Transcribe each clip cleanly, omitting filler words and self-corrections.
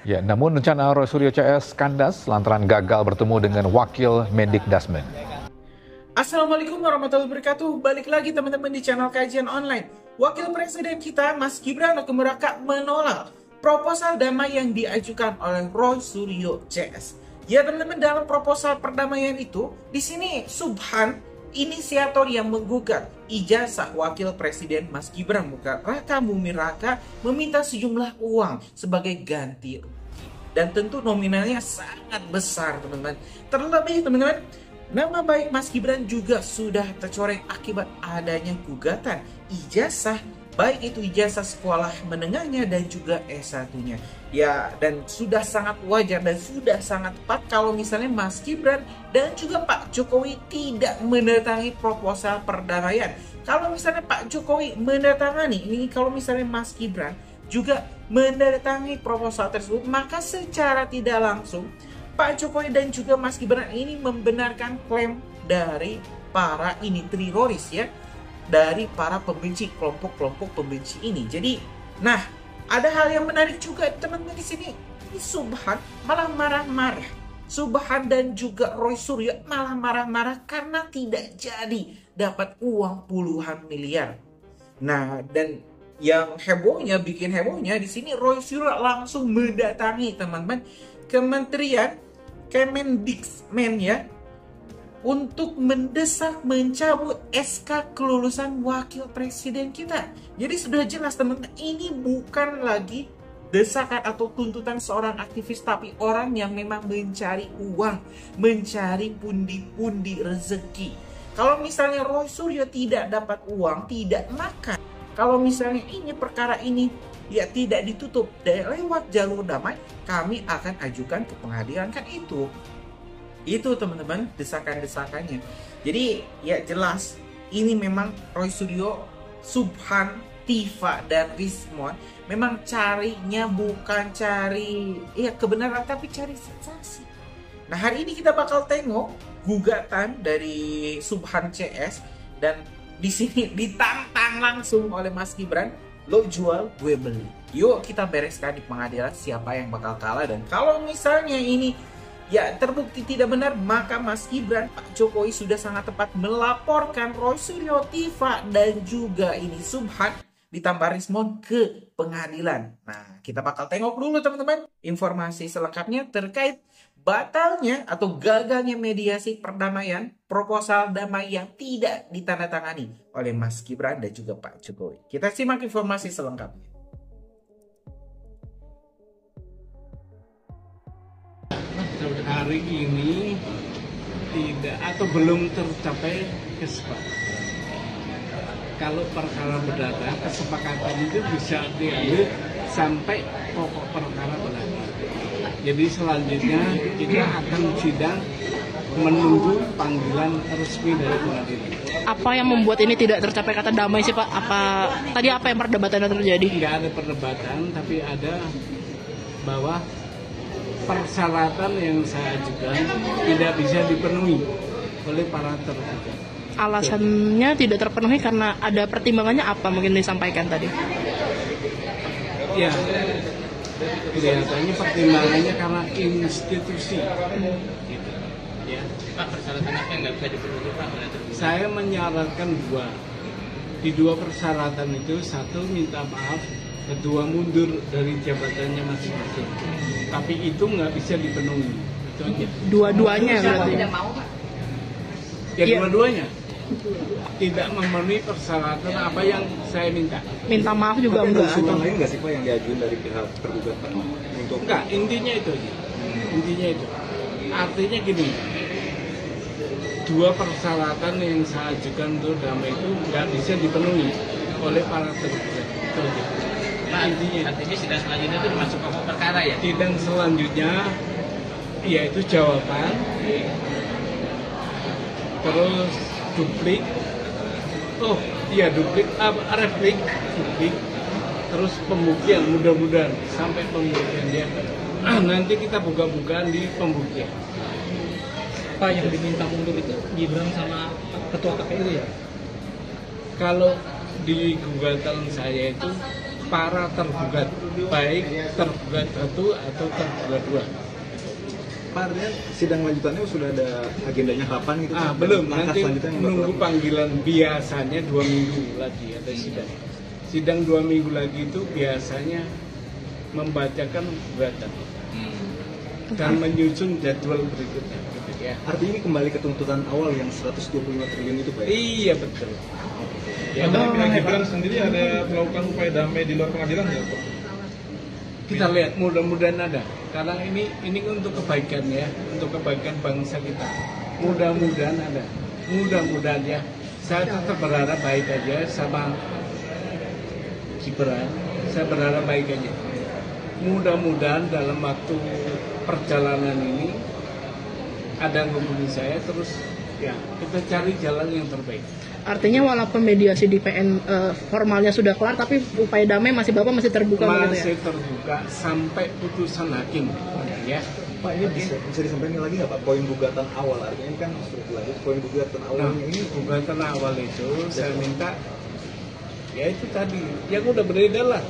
Ya, namun rencana Roy Suryo CS kandas lantaran gagal bertemu dengan wakil Medik Dasmen. Assalamualaikum warahmatullahi wabarakatuh. Balik lagi teman-teman di channel kajian online. Wakil Presiden kita Mas Gibran Rakeraka menolak proposal damai yang diajukan oleh Roy Suryo CS. Ya teman-teman, dalam proposal perdamaian itu di sini Subhan, inisiator yang menggugat ijazah Wakil Presiden Mas Gibran Raka Buming Raka, meminta sejumlah uang sebagai ganti rugi. Dan tentu nominalnya sangat besar teman-teman. Terlebih teman-teman, nama baik Mas Gibran juga sudah tercoreng akibat adanya gugatan ijazah, baik itu ijazah sekolah menengahnya dan juga S1-nya. Ya, dan sudah sangat wajar dan sudah sangat tepat kalau misalnya Mas Gibran dan juga Pak Jokowi tidak mendatangi proposal perdamaian. Kalau misalnya Pak Jokowi mendatangani, ini kalau misalnya Mas Gibran juga mendatangi proposal tersebut, maka secara tidak langsung Pak Jokowi dan juga Mas Gibran ini membenarkan klaim dari para teroris ya, dari para pembenci, kelompok-kelompok pembenci ini. Jadi, nah, ada hal yang menarik juga teman-teman di sini. Ini Subhan malah marah-marah. Subhan dan juga Roy Suryo malah marah-marah karena tidak jadi dapat uang puluhan miliar. Nah, dan yang hebohnya, bikin hebohnya di sini Roy Suryo langsung mendatangi teman-teman Kementerian Kemendikbud ya, untuk mendesak mencabut SK kelulusan wakil presiden kita. Jadi sudah jelas teman-teman, ini bukan lagi desakan atau tuntutan seorang aktivis, tapi orang yang memang mencari uang, mencari pundi-pundi rezeki. Kalau misalnya Roy Suryo tidak dapat uang, tidak makan, kalau misalnya ini perkara ini ya tidak ditutup lewat jalur damai, kami akan ajukan ke pengadilan, kan itu teman-teman desakan-desakannya. Jadi ya jelas ini memang Roy Suryo, Subhan, Tifa dan Rismon memang carinya bukan cari ya kebenaran, tapi cari sensasi. Nah, hari ini kita bakal tengok gugatan dari Subhan CS, dan di sini ditantang langsung oleh Mas Gibran, lo jual gue beli. Yuk kita bereskan di pengadilan siapa yang bakal kalah, dan kalau misalnya ini ya terbukti tidak benar, maka Mas Gibran, Pak Jokowi sudah sangat tepat melaporkan Roy Suryo, Tifa dan juga ini Subhan ditambah Rismon ke pengadilan. Nah, kita bakal tengok dulu teman-teman informasi selengkapnya terkait batalnya atau gagalnya mediasi perdamaian, proposal damai yang tidak ditandatangani oleh Mas Gibran dan juga Pak Jokowi. Kita simak informasi selengkapnya. Hari ini tidak atau belum tercapai kesepakatan. Kalau perkara perdata, kesepakatan itu bisa diambil sampai pokok perkara perdata. Jadi selanjutnya kita akan sidang menunggu panggilan resmi dari pengadilan. Apa yang membuat ini tidak tercapai kata damai sih Pak? Apa yang perdebatan yang terjadi? Nggak ada perdebatan, tapi ada bahwa persyaratan yang saya ajukan tidak bisa dipenuhi oleh para tergugat. Alasannya tidak terpenuhi karena ada pertimbangannya apa, mungkin disampaikan tadi? Ya, kelihatannya pertimbangannya karena institusi. Gitu. Ya. Pak, persyaratan apa yang nggak bisa dipenuhi Pak? Saya menyarankan dua. Di dua persyaratan itu, satu minta maaf, kedua mundur dari jabatannya masing-masing. Tapi itu nggak bisa dipenuhi. Itu aja. Dua-duanya berarti? Tidak mau, Pak. Ya, dua-duanya tidak memenuhi persyaratan apa yang saya minta. Minta maaf juga enggak? Usulan lain nggak sih Pak yang diajuin dari pihak tergugat Pak? Untuk enggak, intinya itu aja. Intinya itu. Artinya gini, dua persyaratan yang saya ajukan untuk damai itu nggak bisa dipenuhi oleh para tergugat. Itu aja. Pak, artinya sidang selanjutnya itu masuk pokok perkara ya? Sidang selanjutnya yaitu jawaban, terus duplik, replik, terus pembuktian, mudah-mudahan sampai pembuktian ya. Nanti kita buka-bukaan di pembuktian. Pak, yang diminta mundur itu Gibran sama ketua KPU ya? Kalau di gugatan saya itu para tergugat, baik tergugat 1 atau tergugat 2. Pak, artinya sidang lanjutannya sudah ada agendanya kapan gitu? Belum, Langkah nanti selanjutnya yang bakal menunggu dilakukan? panggilan. Biasanya 2 minggu lagi ada sidang. Sidang 2 minggu lagi itu biasanya membacakan gugatan dan menyusun jadwal berikutnya gitu ya. Artinya ini kembali ke tuntutan awal yang 125 triliun itu, Pak? Iya betul. Ya, Dari pihak Gibran sendiri ada melakukan upaya damai di luar pengadilan nggak, Pak? kita lihat, mudah-mudahan ada, karena ini untuk kebaikan ya, untuk kebaikan bangsa kita. Mudah-mudahan ada, mudah-mudahan ya. Saya tetap berharap baik aja sama Gibran, saya berharap baik aja. Mudah-mudahan dalam waktu perjalanan ini ada yang hubungi saya, terus ya kita cari jalan yang terbaik. Artinya walaupun mediasi di PN formalnya sudah kelar, tapi upaya damai Bapak masih terbuka begitu ya? Masih terbuka sampai putusan hakim ya. Pak, ini bisa disampaikan lagi nggak Pak, poin gugatan awal? Artinya ini kan sudah dilanjut, poin gugatan awalnya ini gugatan awal itu saya minta ya itu tadi yang udah beredar lah.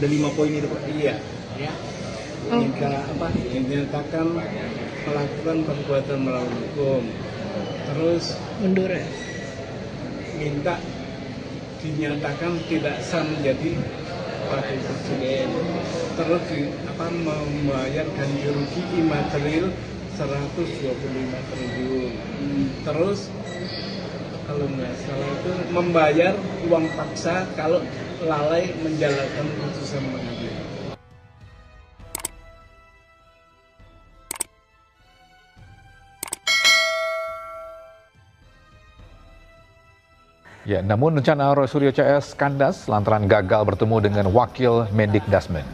ada 5 poin itu, Pak? Iya, ya. Minta dinyatakan melakukan perbuatan melawan hukum. Terus Mundur ya? minta dinyatakan tidak sah menjadi wakil presiden. Terus membayar ganti rugi imaterial 125 triliun. Terus kalau nggak salah itu membayar uang paksa kalau lalai menjalankan putusan pengadilan. Ya, namun rencana Roy Suryo CS kandas lantaran gagal bertemu dengan Wakil Mendikdasmen.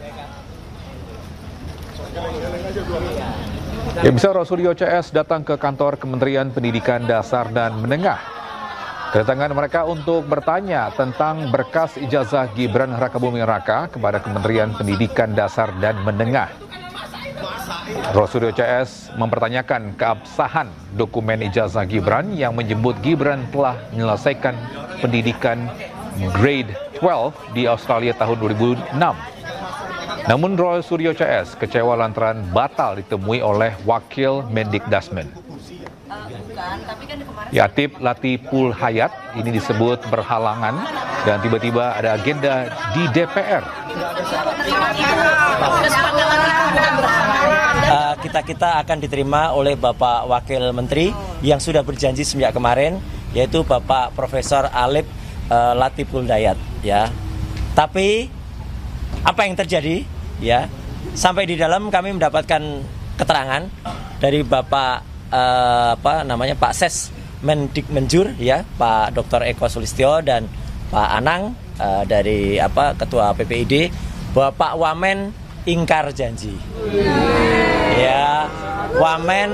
Ya, bisa Roy Suryo CS datang ke kantor Kementerian Pendidikan Dasar dan Menengah. Kedatangan mereka untuk bertanya tentang berkas ijazah Gibran Rakabuming Raka kepada Kementerian Pendidikan Dasar dan Menengah. Roy Suryo CS mempertanyakan keabsahan dokumen ijazah Gibran yang menyebut Gibran telah menyelesaikan pendidikan grade 12 di Australia tahun 2006. Namun Roy Suryo CS kecewa lantaran batal ditemui oleh Wakil Mendikdasmen. Yatib Latiful Hayat ini disebut berhalangan dan tiba-tiba ada agenda di DPR. Kita akan diterima oleh Bapak Wakil Menteri yang sudah berjanji sejak kemarin, yaitu Bapak Profesor Alif Latiful Hayat, ya. Tapi apa yang terjadi, ya? Sampai di dalam kami mendapatkan keterangan dari Bapak Pak Ses Mendikmenjur, ya, Pak Dr. Eko Sulistyo dan Pak Anang dari Ketua PPID, bahwa Pak Wamen ingkar janji. Ya, Wamen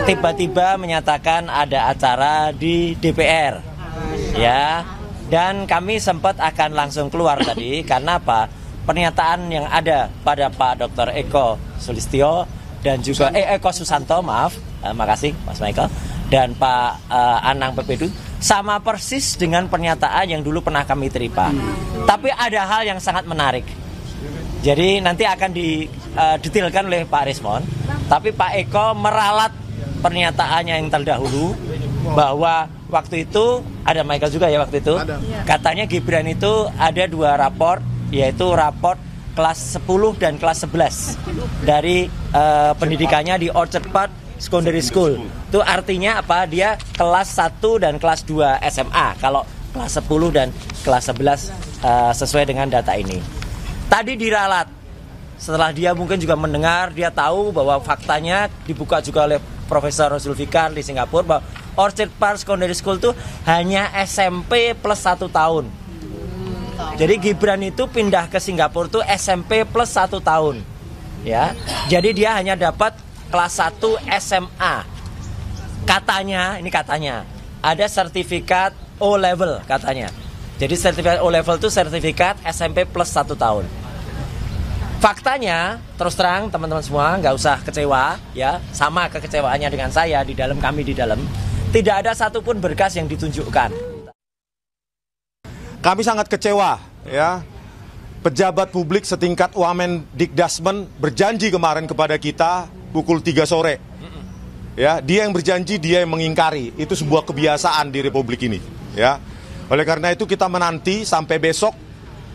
tiba-tiba menyatakan ada acara di DPR. Ya, dan kami sempat akan langsung keluar tadi karena apa? Pernyataan yang ada pada Pak Dr. Eko Sulistyo dan juga Eko Susanto, maaf, makasih Mas Michael, dan Pak Anang PPD sama persis dengan pernyataan yang dulu pernah kami terima. Tapi ada hal yang sangat menarik. Jadi nanti akan didetailkan oleh Pak Rismon. Tapi Pak Eko meralat pernyataannya yang terdahulu bahwa waktu itu ada Michael juga ya waktu itu. Katanya Gibran itu ada 2 raport, yaitu raport kelas 10 dan kelas 11 dari pendidikannya di Orchard Park Secondary School. Itu artinya apa? Dia kelas 1 dan kelas 2 SMA. Kalau kelas 10 dan kelas 11 sesuai dengan data ini. Tadi diralat, setelah dia mungkin juga mendengar, dia tahu bahwa faktanya dibuka juga oleh Profesor Zulfikar di Singapura bahwa Orchard Park Secondary School itu hanya SMP plus 1 tahun. Jadi Gibran itu pindah ke Singapura itu SMP plus 1 tahun. Ya, jadi dia hanya dapat kelas 1 SMA. Katanya, ini katanya, ada sertifikat O level katanya. Jadi sertifikat O level itu sertifikat SMP plus 1 tahun. Faktanya, terus terang teman-teman semua, nggak usah kecewa, ya, sama kekecewaannya dengan saya di dalam, kami di dalam, tidak ada satupun berkas yang ditunjukkan. Kami sangat kecewa, ya, pejabat publik setingkat Wamen Dikdasmen berjanji kemarin kepada kita pukul 3 sore. Ya, dia yang berjanji, dia yang mengingkari. Itu sebuah kebiasaan di Republik ini. Ya, oleh karena itu kita menanti sampai besok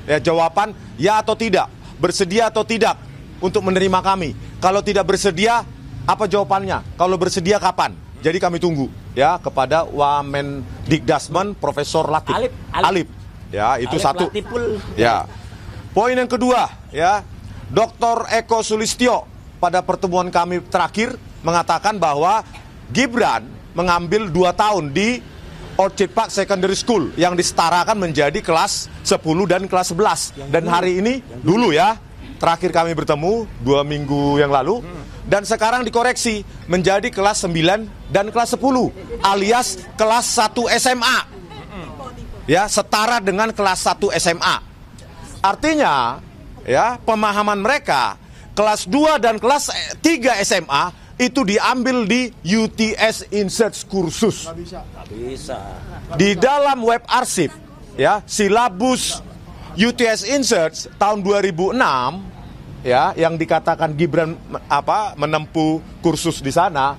ya jawaban ya atau tidak, bersedia atau tidak untuk menerima kami. Kalau tidak bersedia, apa jawabannya? Kalau bersedia kapan? Jadi kami tunggu ya kepada Wamen Dikdasmen Profesor Alip. Ya, itu Alip satu. Ya. Poin yang kedua, ya, Dr. Eko Sulistyo pada pertemuan kami terakhir mengatakan bahwa Gibran mengambil 2 tahun di Orchid Park Secondary School yang disetarakan menjadi kelas 10 dan kelas 11. Dan hari ini dulu ya, terakhir kami bertemu 2 minggu yang lalu, dan sekarang dikoreksi menjadi kelas 9 dan kelas 10 alias kelas 1 SMA. Ya, setara dengan kelas 1 SMA. Artinya, ya, pemahaman mereka kelas 2 dan kelas 3 SMA itu diambil di UTS Insearch kursus. Nggak bisa. Di dalam web arsip, ya, silabus UTS Insearch tahun 2006, ya, yang dikatakan Gibran menempuh kursus di sana,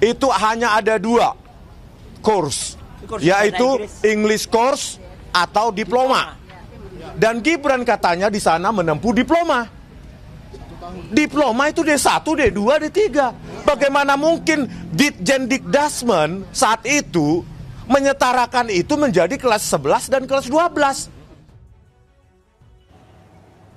itu hanya ada 2 course, yaitu English course atau diploma. Dan Gibran katanya di sana menempuh diploma. Diploma itu D1, D2, D3. Bagaimana mungkin Ditjen Dikdasmen saat itu menyetarakan itu menjadi kelas 11 dan kelas 12?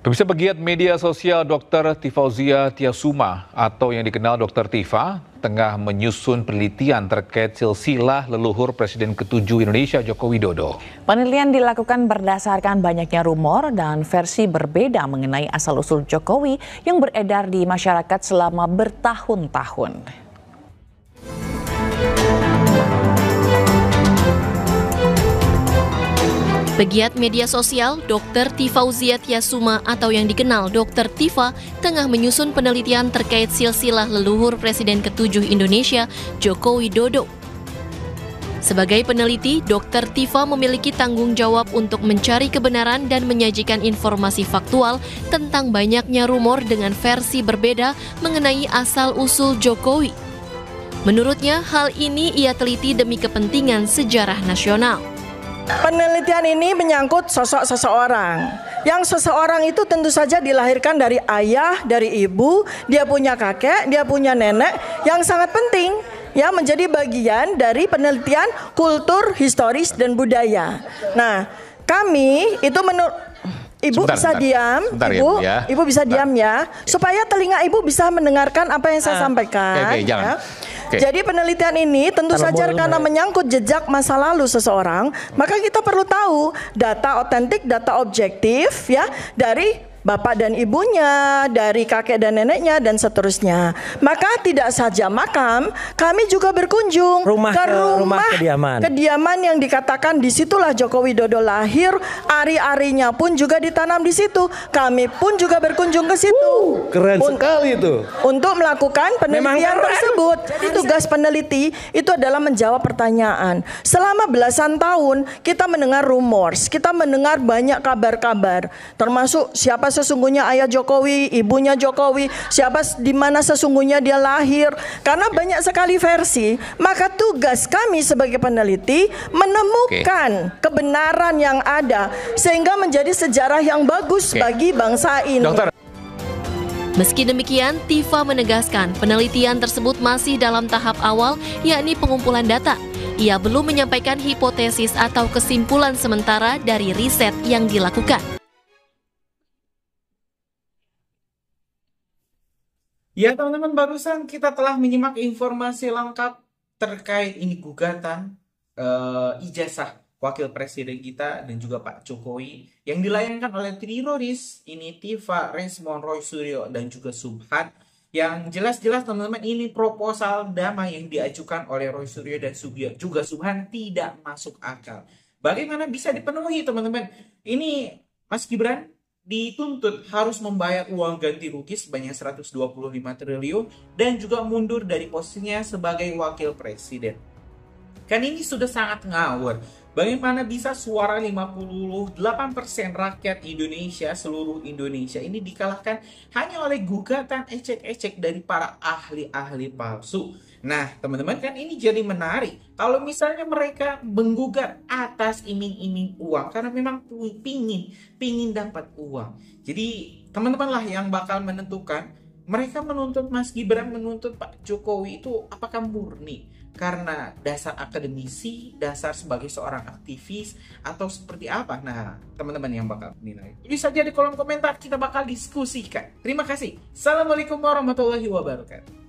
Pemirsa, pegiat media sosial Dr. Tifauzia Tiasuma atau yang dikenal Dr. Tifa tengah menyusun penelitian terkait silsilah leluhur Presiden ke-7 Indonesia Joko Widodo. Penelitian dilakukan berdasarkan banyaknya rumor dan versi berbeda mengenai asal-usul Jokowi yang beredar di masyarakat selama bertahun-tahun. Pegiat media sosial Dr. Tifauzia Tiasuma atau yang dikenal Dr. Tifa tengah menyusun penelitian terkait silsilah leluhur Presiden ke-7 Indonesia Joko Widodo. Sebagai peneliti, Dr. Tifa memiliki tanggung jawab untuk mencari kebenaran dan menyajikan informasi faktual tentang banyaknya rumor dengan versi berbeda mengenai asal-usul Jokowi. Menurutnya, hal ini ia teliti demi kepentingan sejarah nasional. Penelitian ini menyangkut sosok seseorang. Yang seseorang itu tentu saja dilahirkan dari ayah, dari ibu, dia punya kakek, dia punya nenek, yang sangat penting ya menjadi bagian dari penelitian kultur, historis dan budaya. Nah, kami itu Ibu bisa diam, Ibu, ya. Ibu bisa diam ya, supaya telinga Ibu bisa mendengarkan apa yang saya sampaikan. Jangan. Jadi penelitian ini tentu saja karena menyangkut jejak masa lalu seseorang, maka kita perlu tahu data otentik, data objektif ya dari bapak dan ibunya, dari kakek dan neneknya, dan seterusnya. Maka tidak saja makam, kami juga berkunjung ke rumah kediaman yang dikatakan disitulah Joko Widodo lahir, ari-arinya pun juga ditanam di situ. Kami pun juga berkunjung ke situ. Keren sekali itu. Untuk melakukan penelitian tersebut. Jadi tugas peneliti itu adalah menjawab pertanyaan. Selama belasan tahun kita mendengar rumors, kita mendengar banyak kabar-kabar, termasuk siapa sesungguhnya ayah Jokowi, ibunya Jokowi, siapa di mana sesungguhnya dia lahir. Karena banyak sekali versi, maka tugas kami sebagai peneliti menemukan kebenaran yang ada sehingga menjadi sejarah yang bagus bagi bangsa ini. Meski demikian, Tifa menegaskan penelitian tersebut masih dalam tahap awal, yakni pengumpulan data. Ia belum menyampaikan hipotesis atau kesimpulan sementara dari riset yang dilakukan. Ya teman-teman, barusan kita telah menyimak informasi lengkap terkait ini gugatan ijazah wakil presiden kita dan juga Pak Jokowi yang dilayangkan oleh teroris ini Tifa, Resmond, Roy Suryo dan juga Subhan. Yang jelas-jelas teman-teman ini proposal damai yang diajukan oleh Roy Suryo dan juga Subhan tidak masuk akal. Bagaimana bisa dipenuhi teman-teman? Ini Mas Gibran dituntut harus membayar uang ganti rugi sebanyak 125 triliun dan juga mundur dari posisinya sebagai wakil presiden. Kan ini sudah sangat ngawur. Bagaimana bisa suara 58% rakyat Indonesia, seluruh Indonesia ini dikalahkan hanya oleh gugatan ecek-ecek dari para ahli-ahli palsu. Nah, teman-teman, kan ini jadi menarik. Kalau misalnya mereka menggugat atas iming-iming uang, karena memang pingin dapat uang. Jadi, teman-teman lah yang bakal menentukan. Mereka menuntut Mas Gibran, menuntut Pak Jokowi itu apakah murni karena dasar akademisi, dasar sebagai seorang aktivis, atau seperti apa? Nah, teman-teman yang bakal menilai, tulis saja di kolom komentar, kita bakal diskusikan. Terima kasih. Assalamualaikum warahmatullahi wabarakatuh.